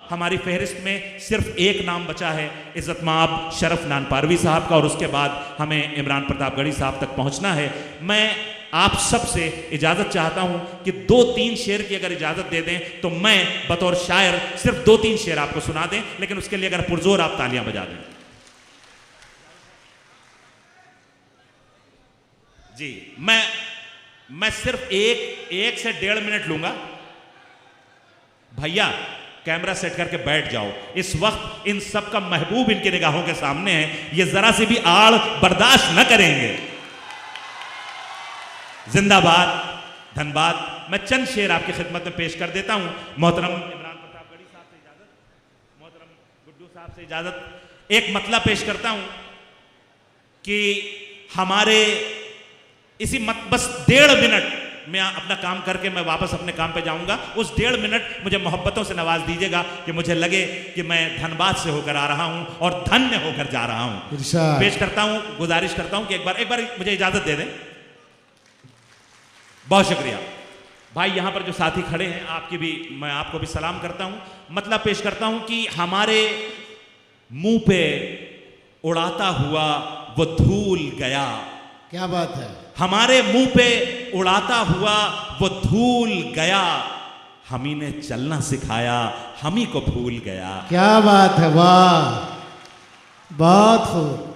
हमारी फहरिस्त में सिर्फ एक नाम बचा है, इज़्ज़त माब शरफ नानपारवी साहब का, और उसके बाद हमें इमरान प्रतापगढ़ी साहब तक पहुंचना है। मैं आप सब से इजाज़त चाहता हूं कि 2-3 शेर की अगर इजाज़त दे दें तो मैं बतौर शायर सिर्फ 2-3 शेर आपको सुना दें, लेकिन उसके लिए अगर पुरजोर आप तालियां बजा दें। जी, मैं सिर्फ एक से 1.5 मिनट लूंगा। भैया कैमरा सेट करके बैठ जाओ, इस वक्त इन सब का महबूब इनकी निगाहों के सामने है, ये जरा सी भी आड़ बर्दाश्त न करेंगे। जिंदाबाद, धन्यवाद। मैं चंद शेर आपकी खिदमत में पेश कर देता हूं। मोहतरम इमरान प्रतापगढ़ी साहब से इजाजत, मोहतरम गुड्डू साहब से इजाजत। एक मतला पेश करता हूं कि हमारे इसी बस 1.5 मिनट में अपना काम करके मैं वापस अपने काम पे जाऊंगा। उस 1.5 मिनट मुझे मोहब्बतों से नवाज दीजिएगा कि मुझे लगे कि मैं धनबाद से होकर आ रहा हूं और धन्य होकर जा रहा हूं। पेश करता हूं, गुजारिश करता हूं कि एक बार मुझे इजाजत दे दें। बहुत शुक्रिया भाई। यहां पर जो साथी खड़े हैं मैं आपको भी सलाम करता हूं। मतलब पेश करता हूं कि हमारे मुंह पे उड़ाता हुआ वो धूल गया। क्या बात है। हमारे मुंह पे उड़ाता हुआ वो धूल गया, हम ही ने चलना सिखाया, हम ही को भूल गया। क्या बात है, वाह, बहुत खूब।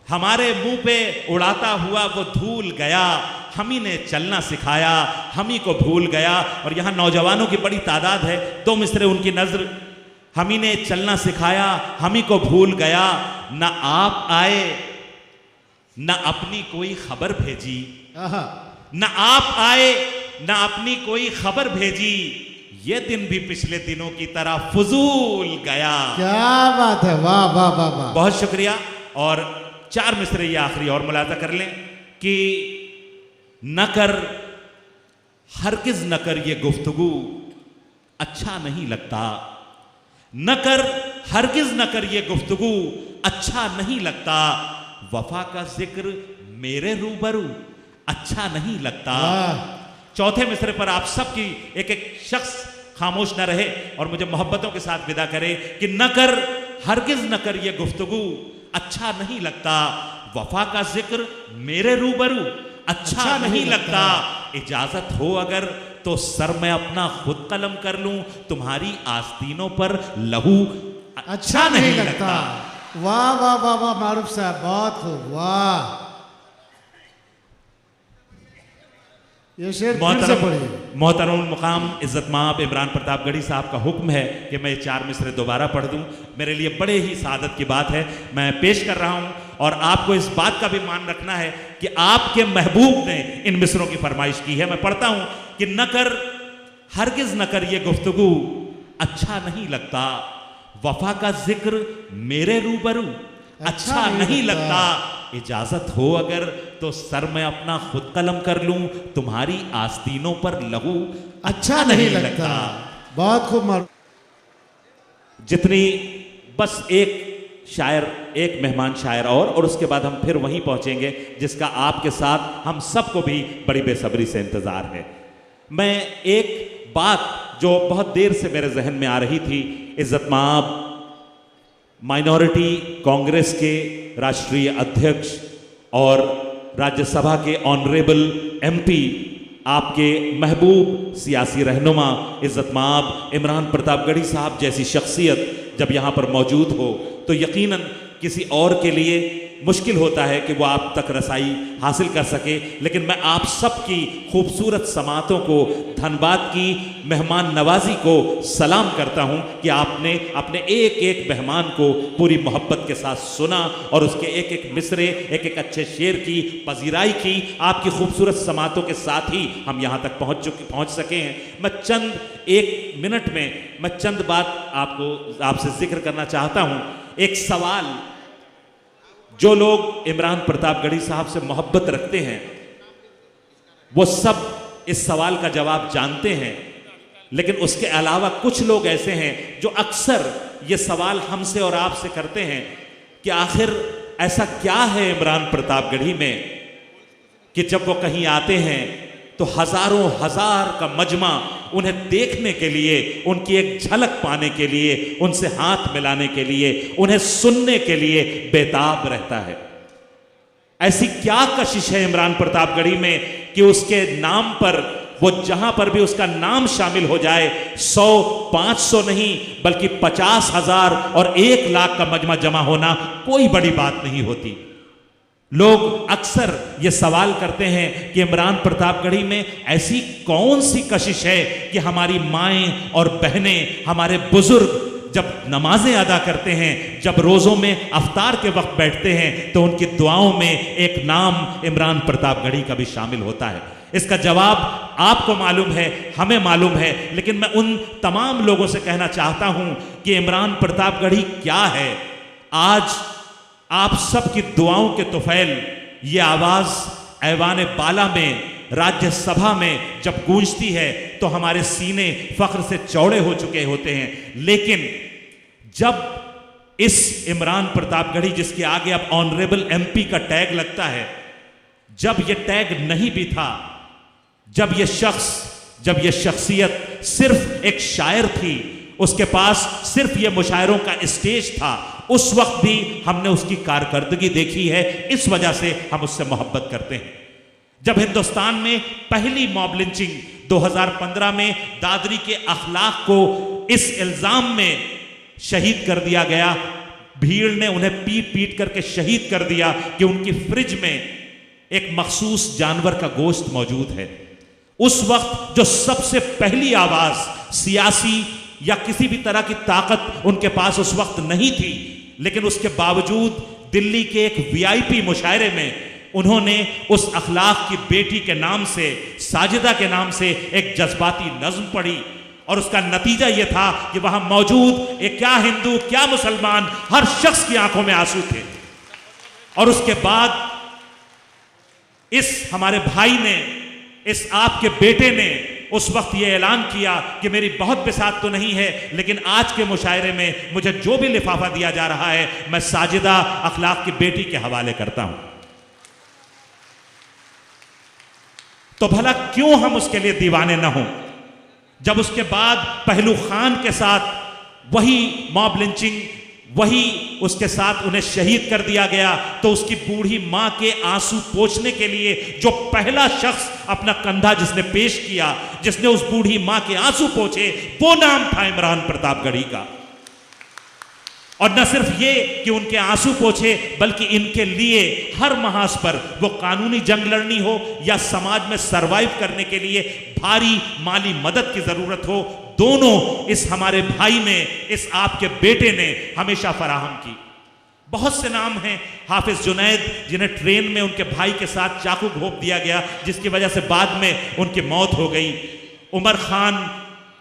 हमारे मुंह पे उड़ाता हुआ वो धूल गया, हम ही ने चलना सिखाया, हम ही को भूल गया। और यहां नौजवानों की बड़ी तादाद है, 2 मिसरे उनकी नजर। हम ही ने चलना सिखाया, हम ही को भूल गया, ना आप आए न अपनी कोई खबर भेजी, न आप आए न अपनी कोई खबर भेजी, ये दिन भी पिछले दिनों की तरह फजूल गया। क्या बात है, वाह वाह वाह वाह। बहुत शुक्रिया। और 4 मिसरे ये आखिरी और मुलाजा कर लें कि न कर, हरगिज न कर ये गुफ्तगू अच्छा नहीं लगता, न कर हरगिज न कर ये गुफ्तगू अच्छा नहीं लगता, वफा का जिक्र मेरे रूबरू अच्छा नहीं लगता। चौथे मिसरे पर आप सबकी एक शख्स खामोश न रहे और मुझे मोहब्बतों के साथ विदा करे कि न कर, हरगिज न कर ये गुफ्तगू अच्छा नहीं लगता, वफा का जिक्र मेरे रूबरू अच्छा नहीं लगता। इजाजत हो अगर तो सर में अपना खुद कलम कर लूं, तुम्हारी आस्तीनों पर लहू अच्छा नहीं लगता। वाह वाह वाह वाह मारूफ साहब, बहुत खूब, वाह। ये शेर फिर से पढ़िए। मोहतरम मुकाम इज़्ज़त माब इमरान प्रतापगढ़ी साहब का हुक्म है कि मैं 4 मिसरे दोबारा पढ़ दूं। मेरे लिए बड़े ही सादत की बात है, मैं पेश कर रहा हूं। और आपको इस बात का भी मान रखना है कि आपके महबूब ने इन मिसरों की फरमाइश की है। मैं पढ़ता हूं कि न कर, हरगिज न कर ये गुफ्तगू अच्छा नहीं लगता, वफा का जिक्र मेरे रूबरू अच्छा नहीं लगता। इजाजत हो अगर तो सर में अपना खुद कलम कर लूं, तुम्हारी आस्तीनों पर लहू अच्छा नहीं लगता। बहुत खूब। जितनी बस एक शायर, एक मेहमान शायर और उसके बाद हम फिर वहीं पहुंचेंगे जिसका आपके साथ हम सबको भी बड़ी बेसब्री से इंतजार है। मैं एक बात जो बहुत देर से मेरे जहन में आ रही थी, इज़्ज़त माब माइनॉरिटी कांग्रेस के राष्ट्रीय अध्यक्ष और राज्यसभा के ऑनरेबल एमपी, आपके महबूब सियासी रहनुमा इज़्ज़त माब इमरान प्रतापगढ़ी साहब जैसी शख्सियत जब यहाँ पर मौजूद हो तो यकीनन किसी और के लिए मुश्किल होता है कि वो आप तक रसाई हासिल कर सके। लेकिन मैं आप सबकी खूबसूरत समातों को, धनबाद की मेहमान नवाजी को सलाम करता हूं कि आपने अपने एक एक मेहमान को पूरी मोहब्बत के साथ सुना और उसके एक एक मिसरे, एक एक अच्छे शेर की पजीराई की। आपकी खूबसूरत समातों के साथ ही हम यहाँ तक पहुँच सके हैं। मैं चंद 1 मिनट में मैं चंद बात आपसे जिक्र करना चाहता हूँ। एक सवाल, जो लोग इमरान प्रतापगढ़ी साहब से मोहब्बत रखते हैं वो सब इस सवाल का जवाब जानते हैं, लेकिन उसके अलावा कुछ लोग ऐसे हैं जो अक्सर ये सवाल हमसे और आपसे करते हैं कि आखिर ऐसा क्या है इमरान प्रतापगढ़ी में कि जब वो कहीं आते हैं तो हजारों हजार का मजमा उन्हें देखने के लिए, उनकी एक झलक पाने के लिए, उनसे हाथ मिलाने के लिए, उन्हें सुनने के लिए बेताब रहता है। ऐसी क्या कशिश है इमरान प्रतापगढ़ी में कि उसके नाम पर, वो जहां पर भी उसका नाम शामिल हो जाए, 100, 500 नहीं बल्कि 50,000 और 1 लाख का मजमा जमा होना कोई बड़ी बात नहीं होती। लोग अक्सर ये सवाल करते हैं कि इमरान प्रतापगढ़ी में ऐसी कौन सी कशिश है कि हमारी माएं और बहनें, हमारे बुजुर्ग जब नमाजें अदा करते हैं, जब रोज़ों में अफ्तार के वक्त बैठते हैं, तो उनकी दुआओं में एक नाम इमरान प्रतापगढ़ी का भी शामिल होता है। इसका जवाब आपको मालूम है, हमें मालूम है, लेकिन मैं उन तमाम लोगों से कहना चाहता हूं कि इमरान प्रतापगढ़ी क्या है। आज आप सबकी दुआओं के तुफैल ये आवाज ऐवान बाला में, राज्यसभा में जब गूंजती है तो हमारे सीने फख्र से चौड़े हो चुके होते हैं। लेकिन जब इस इमरान प्रतापगढ़ी, जिसके आगे अब ऑनरेबल एमपी का टैग लगता है, जब यह टैग नहीं भी था, जब यह शख्स, जब यह शख्सियत सिर्फ एक शायर थी, उसके पास सिर्फ यह मुशायरों का स्टेज था, उस वक्त भी हमने उसकी कारकर्दगी देखी है। इस वजह से हम उससे मोहब्बत करते हैं। जब हिंदुस्तान में पहली मॉब लिंचिंग 2015 में दादरी के अखलाक को इस इल्जाम में शहीद कर दिया गया, भीड़ ने उन्हें पीट पीट करके शहीद कर दिया कि उनकी फ्रिज में एक मखसूस जानवर का गोश्त मौजूद है। उस वक्त जो सबसे पहली आवाज, सियासी या किसी भी तरह की ताकत उनके पास उस वक्त नहीं थी, लेकिन उसके बावजूद दिल्ली के एक वीआईपी मुशायरे में उन्होंने उस अखलाक की बेटी के नाम से, साजिदा के नाम से एक जज्बाती नज्म पढ़ी, और उसका नतीजा यह था कि वहां मौजूद एक क्या हिंदू क्या मुसलमान, हर शख्स की आंखों में आंसू थे। और उसके बाद इस हमारे भाई ने, इस आपके बेटे ने उस वक्त यह ऐलान किया कि मेरी बहुत बिसात तो नहीं है, लेकिन आज के मुशायरे में मुझे जो भी लिफाफा दिया जा रहा है मैं साजिदा अखलाक की बेटी के हवाले करता हूं। तो भला क्यों हम उसके लिए दीवाने न हों? जब उसके बाद पहलू खान के साथ वही मॉब लिंचिंग, वही उसके साथ उन्हें शहीद कर दिया गया, तो उसकी बूढ़ी मां के आंसू पोंछने के लिए जो पहला शख्स अपना कंधा जिसने पेश किया, जिसने उस बूढ़ी मां के आंसू पोंछे, वो नाम था इमरान प्रतापगढ़ी का। और न सिर्फ ये कि उनके आंसू पोंछे, बल्कि इनके लिए हर महाज पर, वो कानूनी जंग लड़नी हो या समाज में सरवाइव करने के लिए भारी माली मदद की जरूरत हो, दोनों इस हमारे भाई ने, इस आपके बेटे ने हमेशा फराहम की। बहुत से नाम हैं। हाफिज जुनैद, जिन्हें ट्रेन में उनके भाई के साथ चाकू घोंप दिया गया, जिसकी वजह से बाद में उनकी मौत हो गई। उमर खान,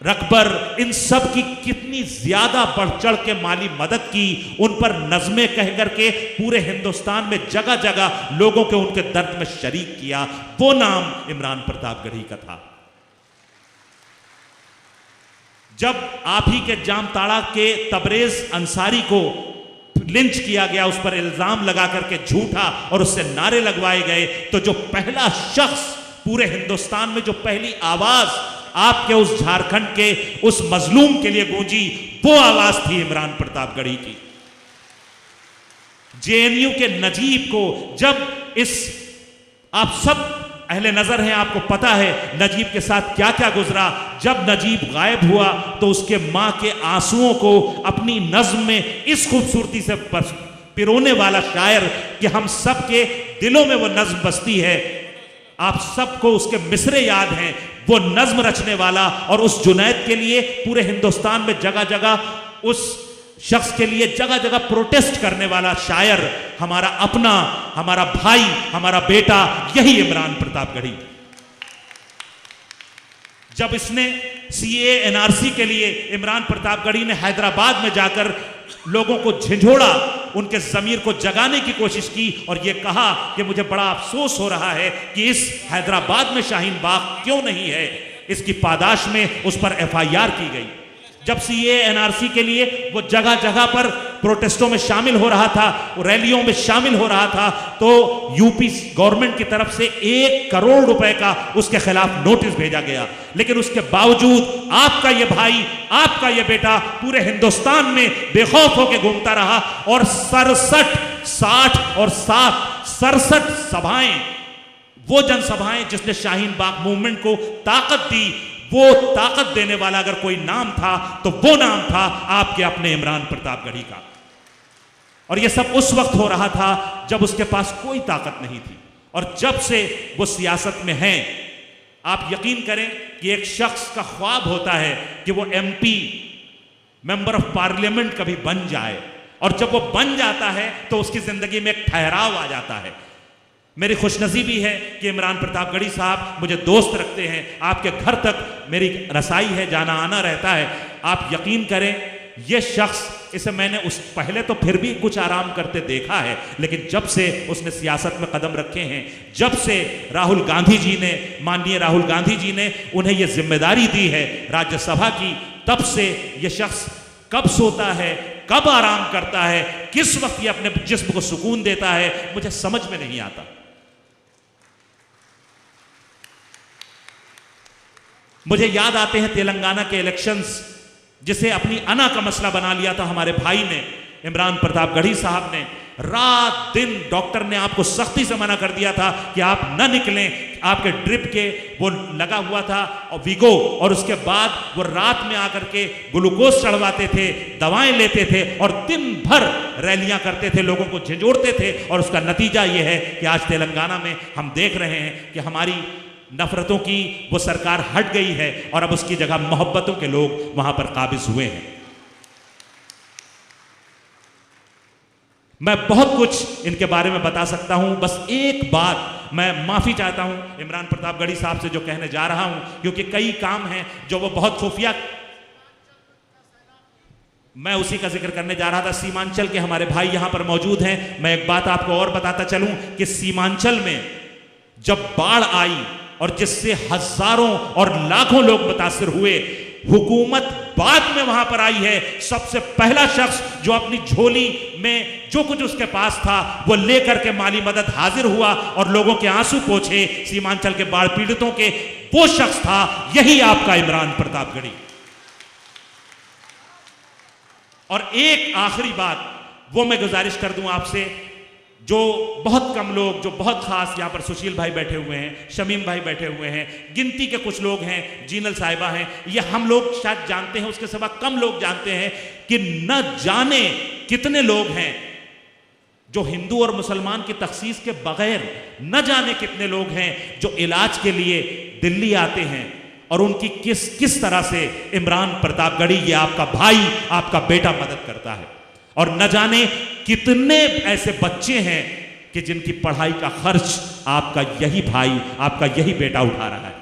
रकबर, इन सब की कितनी ज्यादा बढ़ चढ़ के माली मदद की, उन पर नज़में कह करके पूरे हिंदुस्तान में जगह जगह लोगों के उनके दर्द में शरीक किया, वो नाम इमरान प्रतापगढ़ी का था। जब आप ही के जामताड़ा के तबरेज अंसारी को लिंच किया गया, उस पर इल्जाम लगा करके झूठा, और उससे नारे लगवाए गए, तो जो पहला शख्स पूरे हिंदुस्तान में, जो पहली आवाज आपके उस झारखंड के उस मजलूम के लिए गूंजी, वो आवाज थी इमरान प्रतापगढ़ी की। जेएनयू के नजीब को जब इस, आप सब अहले नजर हैं, आपको पता है नजीब के साथ क्या क्या गुजरा। जब नजीब गायब हुआ तो उसके मां के आंसुओं को अपनी नज्म में इस खूबसूरती से पिरोने वाला शायर कि हम सब के दिलों में वो नज्म बसती है। आप सबको उसके मिसरे याद हैं, वो नज्म रचने वाला, और उस जुनैद के लिए पूरे हिंदुस्तान में जगह जगह, उस शख्स के लिए जगह जगह प्रोटेस्ट करने वाला शायर, हमारा अपना, हमारा भाई, हमारा बेटा, यही इमरान प्रतापगढ़ी। जब इसने सीए एनआरसी के लिए इमरान प्रतापगढ़ी ने हैदराबाद में जाकर लोगों को झिझोड़ा, उनके ज़मीर को जगाने की कोशिश की, और यह कहा कि मुझे बड़ा अफसोस हो रहा है कि इस हैदराबाद में शाहीन बाग क्यों नहीं है, इसकी पादाश में उस पर एफआईआर की गई। जब सीए एनआरसी के लिए वो जगह जगह पर प्रोटेस्टों में शामिल हो रहा था, रैलियों में शामिल हो रहा था, तो यूपी गवर्नमेंट की तरफ से 1 करोड़ रुपए का उसके खिलाफ नोटिस भेजा गया। लेकिन उसके बावजूद आपका ये भाई, आपका ये बेटा पूरे हिंदुस्तान में बेखौफ होकर घूमता रहा और 67 सभाएं, वो जनसभाएं जिसने शाहीन बाग मूवमेंट को ताकत दी, वो ताकत देने वाला अगर कोई नाम था तो वो नाम था आपके अपने इमरान प्रतापगढ़ी का। और ये सब उस वक्त हो रहा था जब उसके पास कोई ताकत नहीं थी। और जब से वो सियासत में हैं, आप यकीन करें कि एक शख्स का ख्वाब होता है कि वो MP, मेंबर ऑफ पार्लियामेंट कभी बन जाए, और जब वो बन जाता है तो उसकी जिंदगी में एक ठहराव आ जाता है। मेरी खुशनसीबी है कि इमरान प्रतापगढ़ी साहब मुझे दोस्त रखते हैं, आपके घर तक मेरी रसाई है, जाना आना रहता है। आप यकीन करें, ये शख्स, इसे मैंने उस पहले तो फिर भी कुछ आराम करते देखा है, लेकिन जब से उसने सियासत में कदम रखे हैं, जब से राहुल गांधी जी ने, माननीय राहुल गांधी जी ने उन्हें यह जिम्मेदारी दी है राज्यसभा की, तब से ये शख्स कब सोता है, कब आराम करता है, किस वक्त ये अपने जिस्म को सुकून देता है, मुझे समझ में नहीं आता। मुझे याद आते हैं तेलंगाना के इलेक्शंस, जिसे अपनी अना का मसला बना लिया था हमारे भाई ने, इमरान प्रतापगढ़ी साहब ने। रात दिन डॉक्टर ने आपको सख्ती से मना कर दिया था कि आप न निकलें, आपके ड्रिप के वो लगा हुआ था और वीगो, और उसके बाद वो रात में आकर के ग्लूकोज चढ़वाते थे, दवाएं लेते थे और दिन भर रैलियां करते थे, लोगों को झिझोड़ते थे। और उसका नतीजा ये है कि आज तेलंगाना में हम देख रहे हैं कि हमारी नफरतों की वो सरकार हट गई है और अब उसकी जगह मोहब्बतों के लोग वहां पर काबिज हुए हैं। मैं बहुत कुछ इनके बारे में बता सकता हूं, बस एक बात मैं माफी चाहता हूं इमरान प्रतापगढ़ी साहब से जो कहने जा रहा हूं, क्योंकि कई काम हैं जो वो बहुत खुफिया, मैं उसी का जिक्र करने जा रहा था। सीमांचल के हमारे भाई यहां पर मौजूद हैं। मैं एक बात आपको और बताता चलूं कि सीमांचल में जब बाढ़ आई और जिससे हजारों और लाखों लोग मुतासिर हुए, हुकूमत बाद में वहां पर आई है। सबसे पहला शख्स जो अपनी झोली में जो कुछ उसके पास था वो लेकर के माली मदद हाजिर हुआ और लोगों के आंसू पोंछे सीमांचल के बाढ़ पीड़ितों के, वो शख्स था यही आपका इमरान प्रतापगढ़ी। और एक आखिरी बात वो मैं गुजारिश कर दूं आपसे, जो बहुत कम लोग, जो बहुत खास, यहाँ पर सुशील भाई बैठे हुए हैं, शमीम भाई बैठे हुए हैं, गिनती के कुछ लोग हैं, जीनल साहिबा हैं, ये हम लोग शायद जानते हैं, उसके सिवा कम लोग जानते हैं कि न जाने कितने लोग हैं जो हिंदू और मुसलमान की तखसीस के बगैर, न जाने कितने लोग हैं जो इलाज के लिए दिल्ली आते हैं और उनकी किस तरह से इमरान प्रतापगढ़ी, ये आपका भाई, आपका बेटा मदद करता है। और न जाने कितने ऐसे बच्चे हैं कि जिनकी पढ़ाई का खर्च आपका यही भाई, आपका यही बेटा उठा रहा है।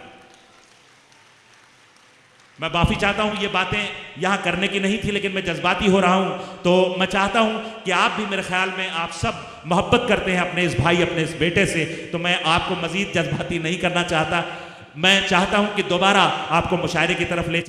मैं माफी चाहता हूं, ये बातें यहां करने की नहीं थी, लेकिन मैं जज्बाती हो रहा हूं, तो मैं चाहता हूं कि आप भी, मेरे ख्याल में आप सब मोहब्बत करते हैं अपने इस भाई, अपने इस बेटे से, तो मैं आपको मजीद जज्बाती नहीं करना चाहता। मैं चाहता हूं कि दोबारा आपको मुशायरे की तरफ ले